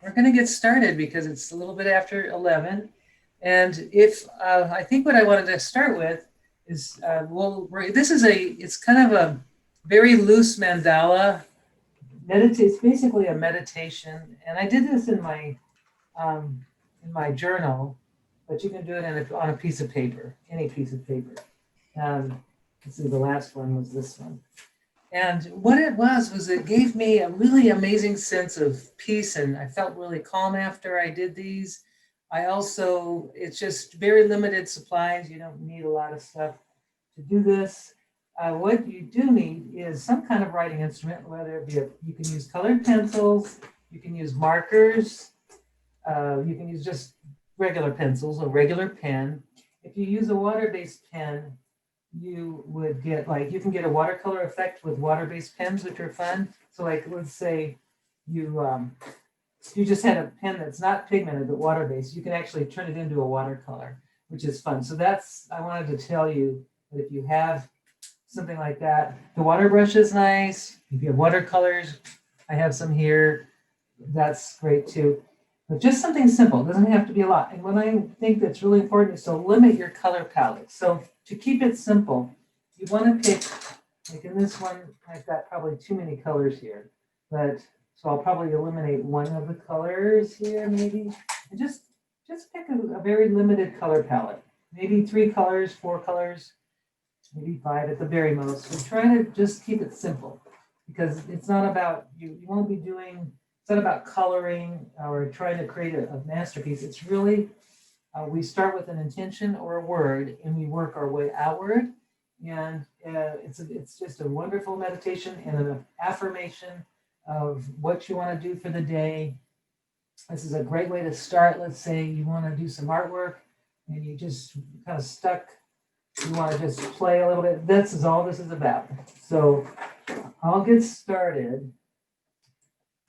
we're going to get started because it's a little bit after 11. And if I think what I wanted to start with is, it's kind of a very loose mandala. It's basically a meditation. And I did this um, in my journal, but you can do it on a piece of paper, any piece of paper. Um, let's see, the last one was this one. And what it was it gave me a really amazing sense of peace, and I felt really calm after I did these. It's just very limited supplies. You don't need a lot of stuff to do this. What you do need is some kind of writing instrument, whether it be you can use colored pencils, you can use markers, you can use just regular pencils, a regular pen. If you use a water-based pen, you would get you can get a watercolor effect with water-based pens, which are fun. So let's say you just had a pen that's not pigmented but water-based, you can actually turn it into a watercolor, which is fun. So I wanted to tell you that if you have something like that, the water brush is nice. If you have watercolors, I have some here. That's great too. But just something simple, it doesn't have to be a lot. And what I think that's really important is to limit your color palette. So to keep it simple, you want to pick, like in this one, I've got probably too many colors here, so I'll probably eliminate one of the colors here maybe, and just pick a very limited color palette, maybe 3 colors, 4 colors, maybe 5 at the very most. So try to just keep it simple, because it's not about, you won't be doing, it's not about coloring or trying to create a masterpiece. It's really, we start with an intention or a word and we work our way outward. And it's just a wonderful meditation and an affirmation of what you want to do for the day. This is a great way to start. Let's say you want to do some artwork and you just kind of stuck. You want to just play a little bit. This is all this is about. So I'll get started.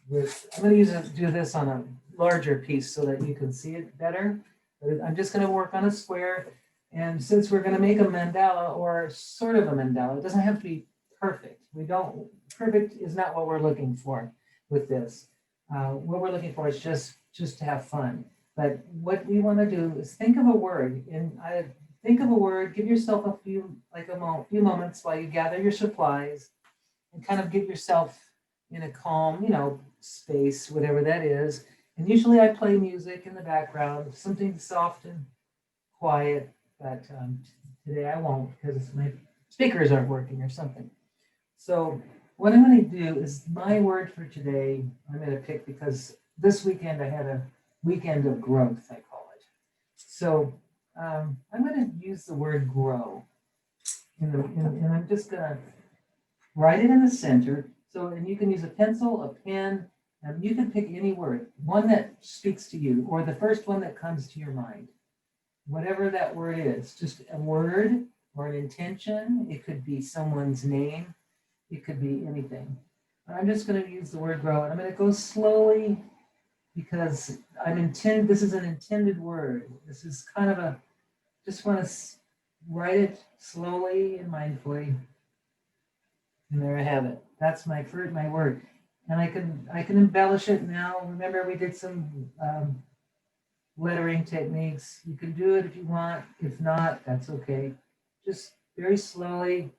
I'm going to do this on a larger piece so that you can see it better. I'm just going to work on a square. And since we're going to make a mandala, or sort of a mandala, it doesn't have to be perfect. Perfect is not what we're looking for with this. What we're looking for is just to have fun. But what we want to do is think of a word. Think of a word, give yourself a few moments while you gather your supplies and kind of get yourself in a calm, space, whatever that is. And usually I play music in the background, something soft and quiet, but today I won't because my speakers aren't working or something. So what I'm going to do is my word for today, I'm going to pick because this weekend I had a weekend of growth, I call it. So I'm going to use the word grow. And I'm just going to write it in the center. So, and you can use a pencil, a pen, and you can pick any word, one that speaks to you, or the first one that comes to your mind. Whatever that word is, just a word or an intention. It could be someone's name. It could be anything. I'm just going to use the word grow, and I'm going to go slowly because this is an intended word. This is kind of just want to write it slowly and mindfully. And there I have it. That's my word. And I can embellish it now. Remember, we did some lettering techniques. You can do it if you want. If not, that's okay. Just very slowly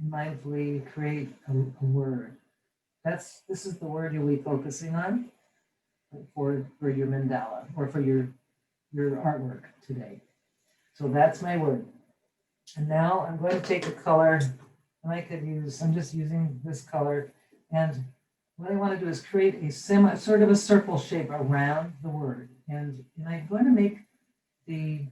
and mindfully create a word. This is the word you'll be focusing on for your mandala or for your artwork today. So that's my word. And now I'm going to take a color, and I'm just using this color. And what I want to do is create a sort of a circle shape around the word. And I'm going to make the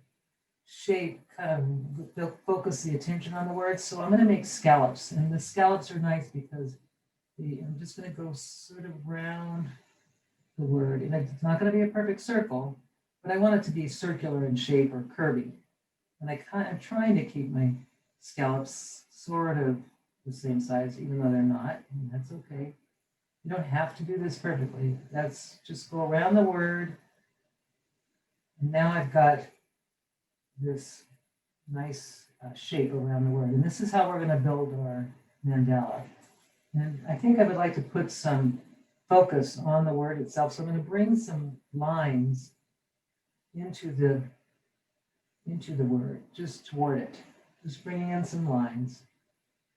shape kind of focus the attention on the word. So I'm going to make scallops. And the scallops are nice because I'm just going to go sort of around the word. And it's not going to be a perfect circle, but I want it to be circular in shape or curvy. And I'm trying to keep my scallops sort of the same size, even though they're not, and that's okay. You don't have to do this perfectly. That's just go around the word. And now I've got this nice shape around the word. And this is how we're going to build our mandala. And I think I would like to put some focus on the word itself. So I'm going to bring some lines into the word, just toward it. Just bringing in some lines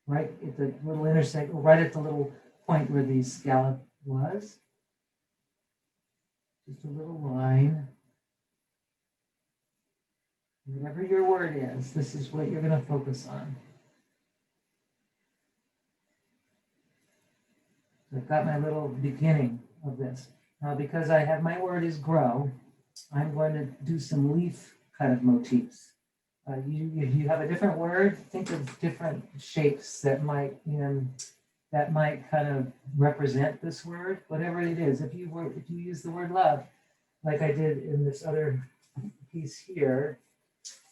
right at the little intersect, right at the little point where the scallop was. Just a little line. Whatever your word is, this is what you're going to focus on. So I've got my little beginning of this. Now, because I have my word is grow, I'm going to do some leaf kind of motifs. If you have a different word, think of different shapes that might kind of represent this word, whatever it is. If you use the word love, like I did in this other piece here,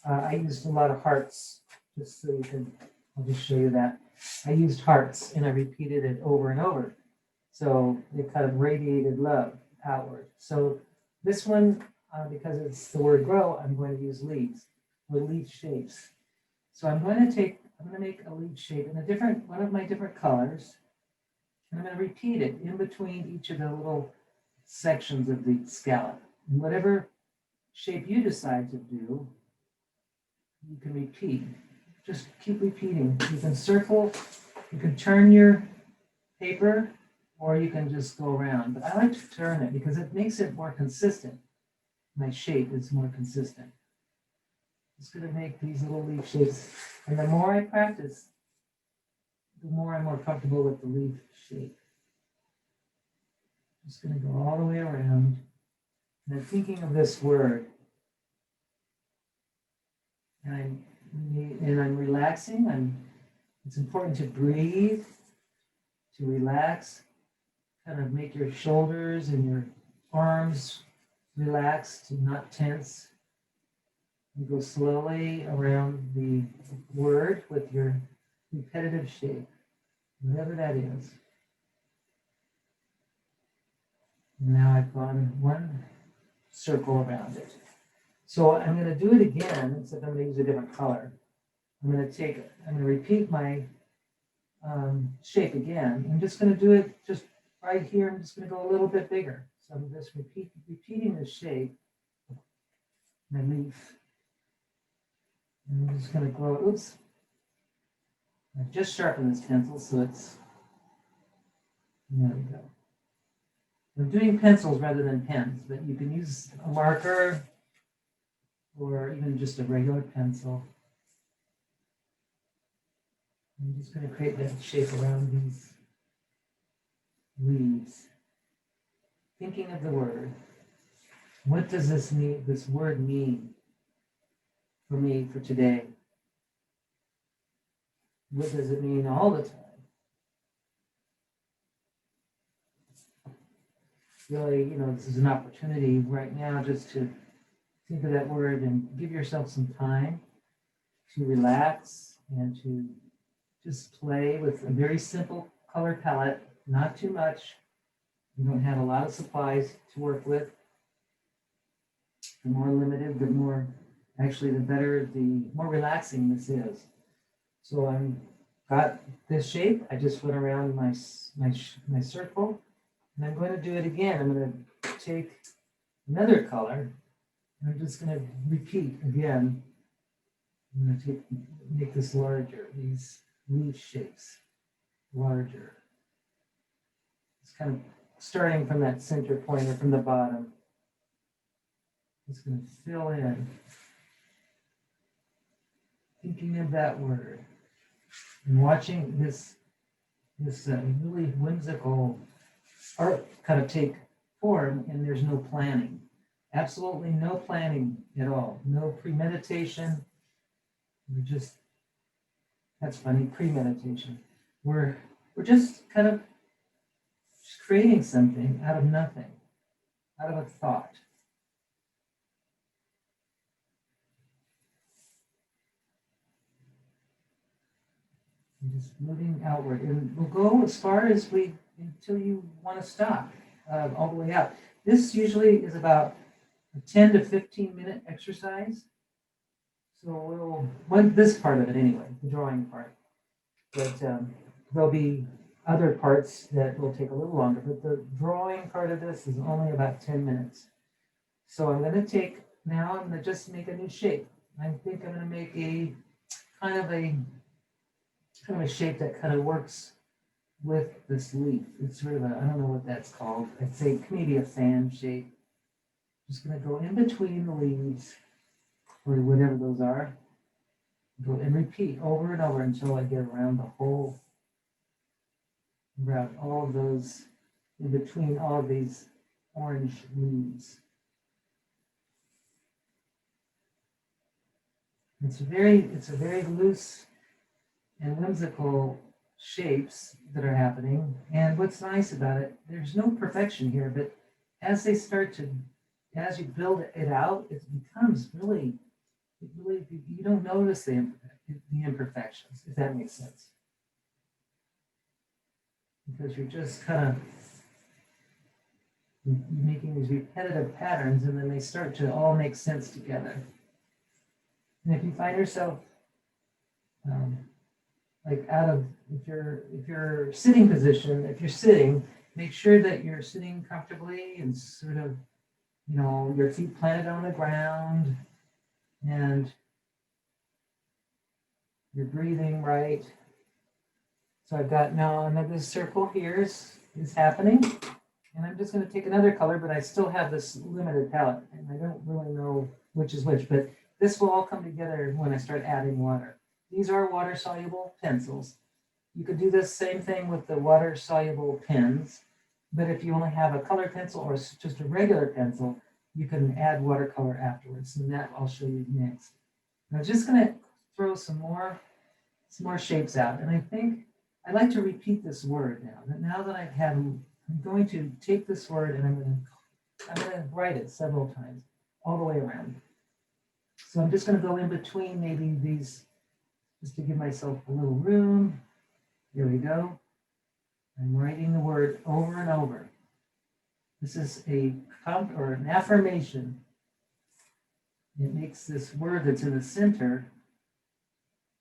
I used a lot of hearts, just so you can. I'll just show you that. I used hearts and I repeated it over and over, so it kind of radiated love outward. So this one, because it's the word grow, I'm going to use leaves or leaf shapes. So I'm going to make a leaf shape in one of my different colors. And I'm going to repeat it in between each of the little sections of the scallop. And whatever shape you decide to do, you can repeat. Just keep repeating. You can circle, you can turn your paper, or you can just go around. But I like to turn it because it makes it more consistent. My shape is more consistent. Just going to make these little leaf shapes. And the more I practice, the more I'm more comfortable with the leaf shape. Just going to go all the way around. And I'm thinking of this word. And I'm relaxing. It's important to breathe, to relax, kind of make your shoulders and your arms relax, to not tense. You go slowly around the word with your repetitive shape, whatever that is. Now I've gone one circle around it. So I'm going to do it again, except I'm going to use a different color. I'm going to repeat my shape again. I'm just going to do it just right here. I'm just going to go a little bit bigger. So I'm just repeating the shape, my leaf. And I'm just going to grow, oops. I've just sharpened this pencil, so there we go. I'm doing pencils rather than pens, but you can use a marker or even just a regular pencil. I'm just going to create that shape around these leaves. Thinking of the word. What does this word mean for me for today? What does it mean all the time? Really, this is an opportunity right now just to think of that word and give yourself some time to relax and to just play with a very simple color palette, not too much. You don't have a lot of supplies to work with. The more limited, the better, the more relaxing this is. So I've got this shape. I just went around my circle, and I'm going to do it again. I'm going to take another color, and I'm just going to repeat again. I'm going to make this larger, these leaf shapes larger. It's kind of starting from that center point or from the bottom. It's going to fill in, thinking of that word, and watching this really whimsical art kind of take form, and there's no planning. Absolutely no planning at all. No premeditation. That's funny, premeditation. We're just kind of creating something out of nothing, out of a thought. And just moving outward, and we'll go as far as until you want to stop, all the way out. This usually is about a 10 to 15 minute exercise. So this part of it anyway, the drawing part. But other parts that will take a little longer, but the drawing part of this is only about 10 minutes. So I'm going to take, now I'm going to just make a new shape. I think I'm going to make a kind of a shape that kind of works with this leaf. It's sort of a, I don't know what that's called. I'd say maybe a fan shape. Just going to go in between the leaves, or whatever those are. Go and repeat over and over until I get around the whole, around all of those, in between all of these orange leaves. It's a very loose and whimsical shapes that are happening. And what's nice about it, there's no perfection here, but as they start to, as you build it out, it becomes really, you don't notice the imperfections, if that makes sense. Because you're just kind of making these repetitive patterns, and then they start to all make sense together. And if you find yourself like out of, if you're sitting position, if you're sitting, make sure that you're sitting comfortably and sort of, you know, your feet planted on the ground, and you're breathing right. So I've got now another circle here is happening. And I'm just going to take another color, but I still have this limited palette, and I don't really know which is which, but this will all come together when I start adding water. These are water-soluble pencils. You could do this same thing with the water-soluble pens, but if you only have a color pencil or just a regular pencil, you can add watercolor afterwards, and that I'll show you next. I'm just going to throw some more shapes out, and I think I'd like to repeat this word now. Now that I've had, I'm going to take this word and I'm going to write it several times all the way around. So I'm just going to go in between maybe these, just to give myself a little room. Here we go. I'm writing the word over and over. This is an affirmation. It makes this word that's in the center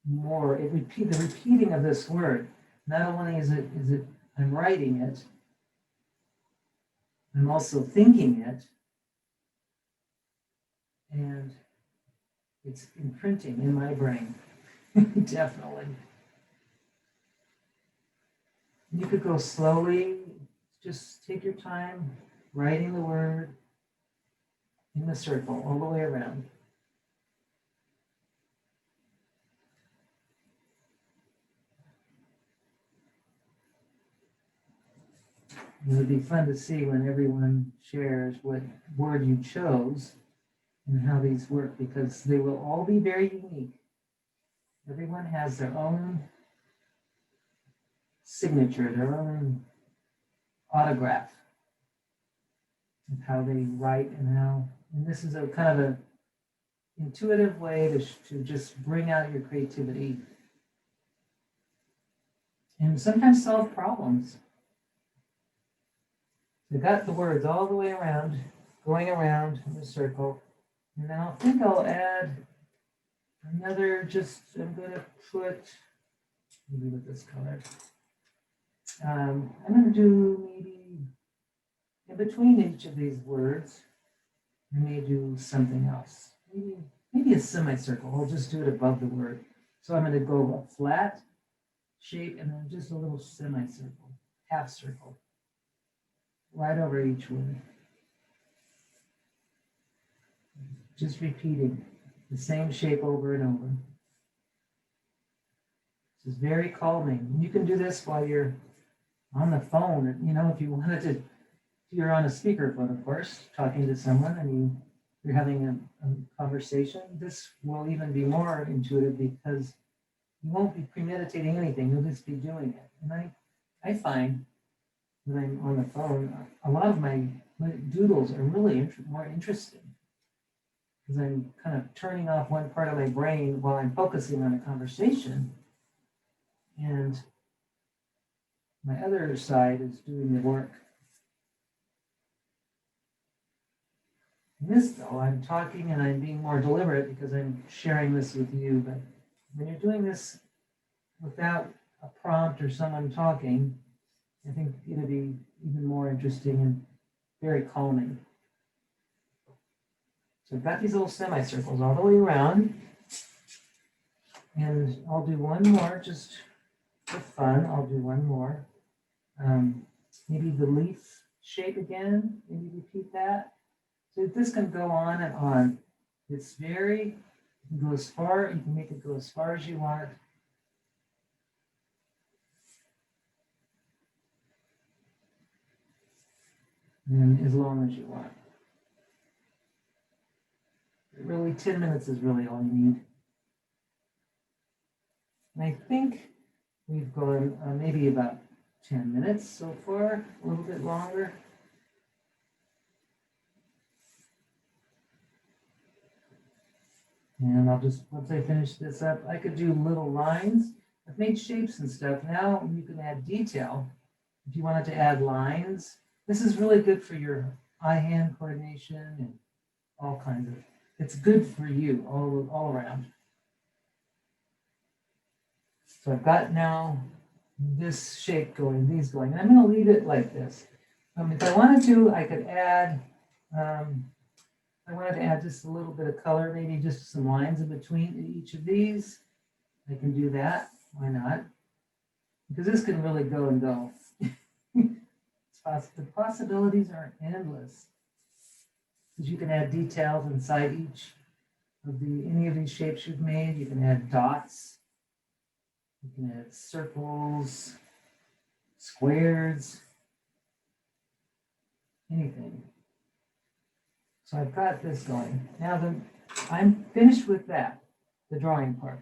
more, the repeating of this word. Not only is it I'm writing it, I'm also thinking it, and it's imprinting in my brain. Definitely. You could go slowly, just take your time writing the word in the circle all the way around. It would be fun to see when everyone shares what word you chose and how these work, because they will all be very unique. Everyone has their own signature, their own autograph of how they write and this is a kind of an intuitive way to just bring out your creativity and sometimes solve problems. I got the words all the way around, going around in the circle, and then I think I'll add another, I'm going to put, maybe with this color, I'm going to do maybe in between each of these words, I may do something else. Maybe a semicircle. I'll just do it above the word. So I'm going to go a flat shape and then just a little semicircle, half circle, right over each word. Just repeating the same shape over and over. This is very calming. You can do this while you're on the phone. You know, if you wanted to, if you're on a speakerphone, of course, talking to someone and you're having a conversation, this will even be more intuitive because you won't be premeditating anything. You'll just be doing it. And I find when I'm on the phone, a lot of my doodles are really more interesting because I'm kind of turning off one part of my brain while I'm focusing on a conversation. And my other side is doing the work. In this, though, I'm talking and I'm being more deliberate because I'm sharing this with you. But when you're doing this without a prompt or someone talking, I think it'll be even more interesting and very calming. So I've got these little semicircles all the way around. And I'll do one more just for fun. I'll do one more. Maybe the leaf shape again. Maybe repeat that. So this can go on and on. It's very, you can go as far, you can make it go as far as you want. And as long as you want. Really, 10 minutes is really all you need. And I think we've gone maybe about 10 minutes so far, a little bit longer. And I'll just, once I finish this up, I could do little lines. I've made shapes and stuff. Now you can add detail. If you wanted to add lines, this is really good for your eye-hand coordination and all kinds of, it's good for you all around. So I've got now this shape going, these going, and I'm going to leave it like this. If I wanted to, I could add, I wanted to add just a little bit of color, maybe just some lines in between each of these. I can do that. Why not? Because this can really go and go. The possibilities are endless. Because you can add details inside each of any of these shapes you've made. You can add dots. You can add circles, squares, anything. So I've got this going. Now I'm finished with that, the drawing part.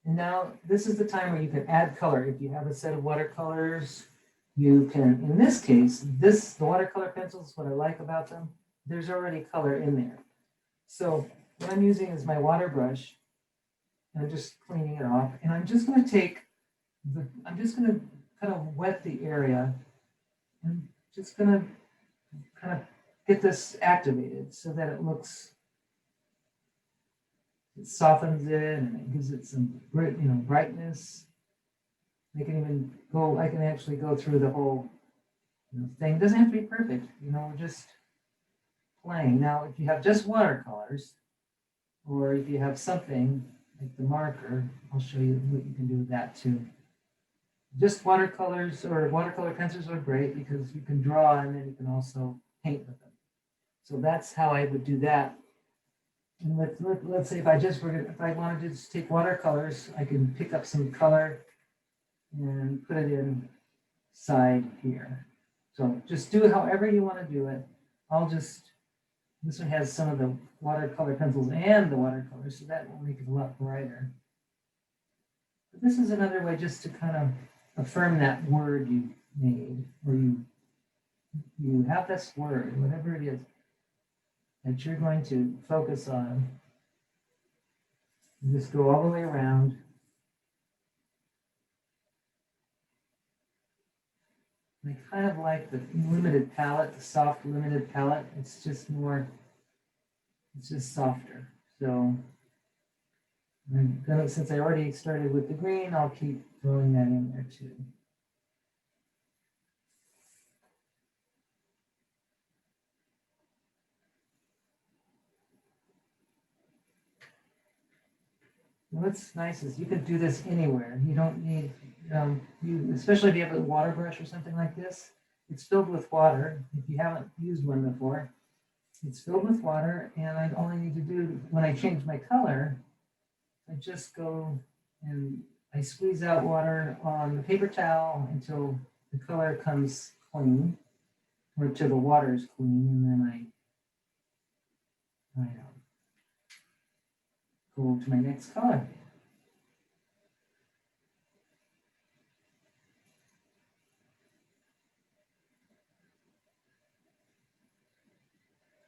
And now this is the time where you can add color. If you have a set of watercolors, you can, in this case, the watercolor pencils, what I like about them, there's already color in there. So what I'm using is my water brush, and I'm just cleaning it off. And I'm just going to take I'm just going to kind of wet the area. I'm just going to kind of get this activated so that it looks, it softens it and it gives it some brightness. I can even go, I can actually go through the whole thing. It doesn't have to be perfect, we're just playing. Now, if you have just watercolors, or if you have something like the marker, I'll show you what you can do with that too. Just watercolors or watercolor pencils are great because you can draw and then you can also paint with them. So that's how I would do that. And let's say if I wanted to just take watercolors, I can pick up some color and put it inside here. So just do it however you want to do it. This one has some of the watercolor pencils and the watercolors, so that will make it a lot brighter. But this is another way just to kind of affirm that word you made, or you have this word, whatever it is, that you're going to focus on. You just go all the way around. I kind of like the limited palette, the soft limited palette. It's just softer. So since I already started with the green, I'll keep throwing that in there too. And what's nice is you can do this anywhere. You don't need, especially if you have a water brush or something like this, it's filled with water. If you haven't used one before, it's filled with water, and I only need to do, when I change my color, I just go and I squeeze out water on the paper towel until the color comes clean, or till the water is clean, and then I go to my next color.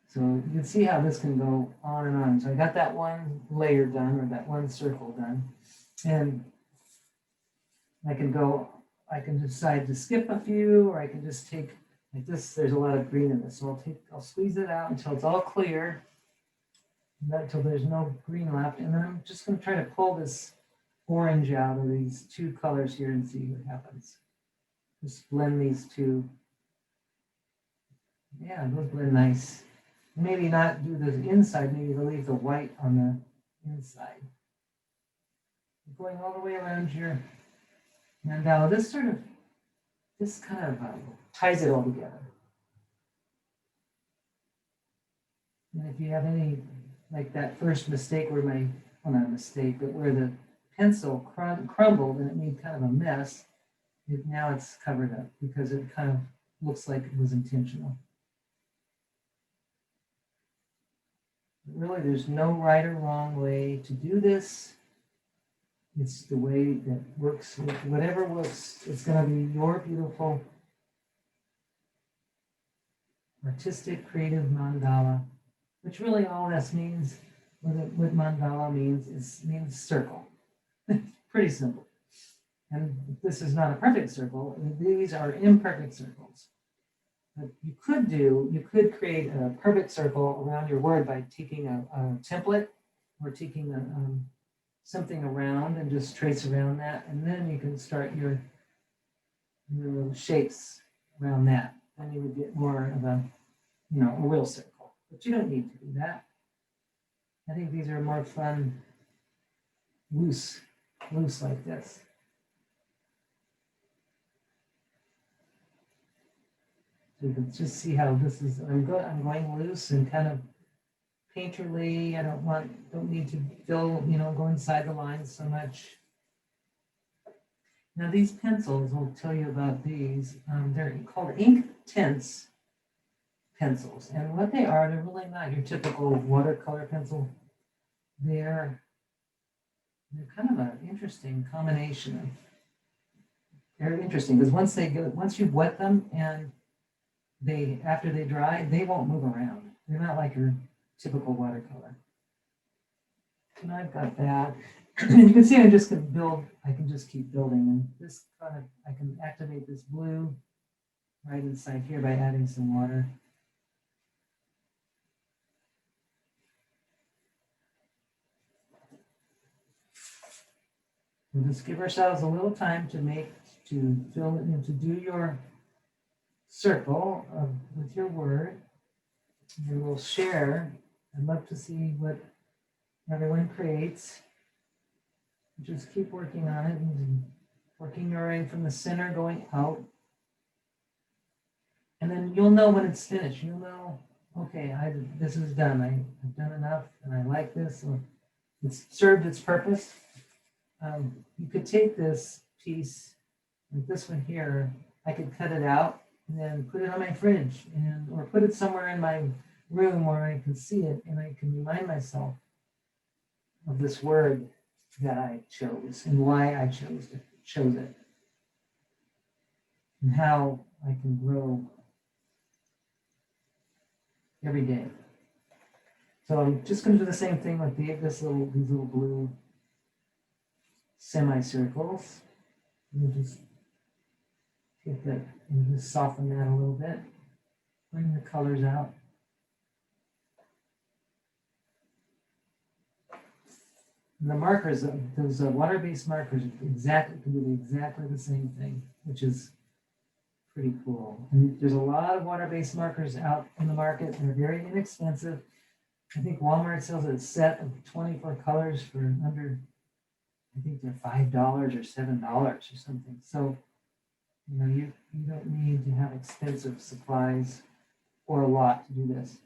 So you can see how this can go on and on. So I got that one layer done, or that one circle done. And I can decide to skip a few, or I can just take, like this, there's a lot of green in this. So I'll squeeze it out until it's all clear, until there's no green left. And then I'm just going to try to pull this orange out of these two colors here and see what happens. Just blend these two. Yeah, those blend nice. Maybe not do the inside, maybe leave the white on the inside. Going all the way around your mandala. This kind of ties it all together. And if you have any, like that first mistake where well, not a mistake, but where the pencil crumbled and it made kind of a mess, now it's covered up because it kind of looks like it was intentional. But really, there's no right or wrong way to do this. It's the way that works. Whatever works, it's going to be your beautiful, artistic, creative mandala, which really all this means, what mandala means circle. Pretty simple. And this is not a perfect circle. These are imperfect circles. But you could create a perfect circle around your word by taking a template or taking something around and just trace around that. And then you can start your little shapes around that. Then you would get more of a real circle. But you don't need to do that. I think these are more fun, loose like this. So you can just see how this is, I'm going loose and kind of painterly. I don't need to fill, go inside the lines so much. Now these pencils, I'll tell you about these. They're called Inktense Pencils. And what they are, they're really not your typical watercolor pencil. They're kind of an interesting combination. They're interesting because once you wet them and after they dry, they won't move around. They're not like your typical watercolor. And I've got that. And you can see I can just keep building. And this I can activate this blue right inside here by adding some water. We'll just give ourselves a little time to fill it and to do your circle with your word. And we'll share. I'd love to see what everyone creates. Just keep working on it and working your way from the center going out. And then you'll know when it's finished. You'll know, okay, this is done. I've done enough and I like this. Or it's served its purpose. You could take this piece, like this one here, I could cut it out and then put it on my fridge or put it somewhere in my room where I can see it and I can remind myself of this word that I chose and why I chose it and how I can grow every day. So I'm just going to do the same thing with these little blue semicircles. And just get that and just soften that a little bit. Bring the colors out. And the markers, those water-based markers, can do exactly the same thing, which is pretty cool. And there's a lot of water-based markers out in the market. They're very inexpensive. I think Walmart sells a set of 24 colors for under, I think they're $5 or $7 or something. So, you don't need to have expensive supplies or a lot to do this.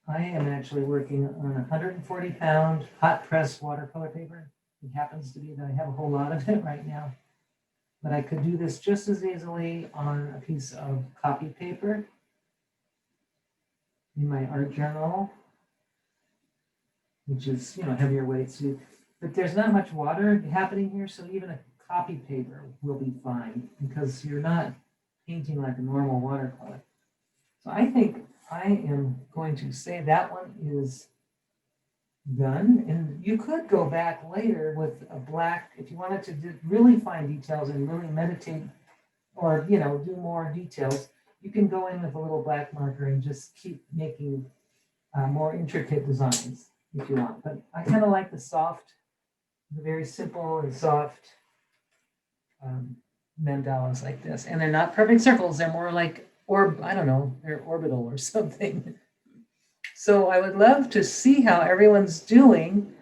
I am actually working on 140-pound hot press watercolor paper. It happens to be that I have a whole lot of it right now. But I could do this just as easily on a piece of copy paper in my art journal, which is, heavier weights. But there's not much water happening here, so even a copy paper will be fine because you're not painting like a normal watercolor. So I think I am going to say that one is done. And you could go back later with a black, if you wanted to really fine details and really meditate or, do more details, you can go in with a little black marker and just keep making more intricate designs if you want. But I kind of like the very simple and soft mandalas like this. And they're not perfect circles. They're more like, I don't know, they're orbital or something. So I would love to see how everyone's doing.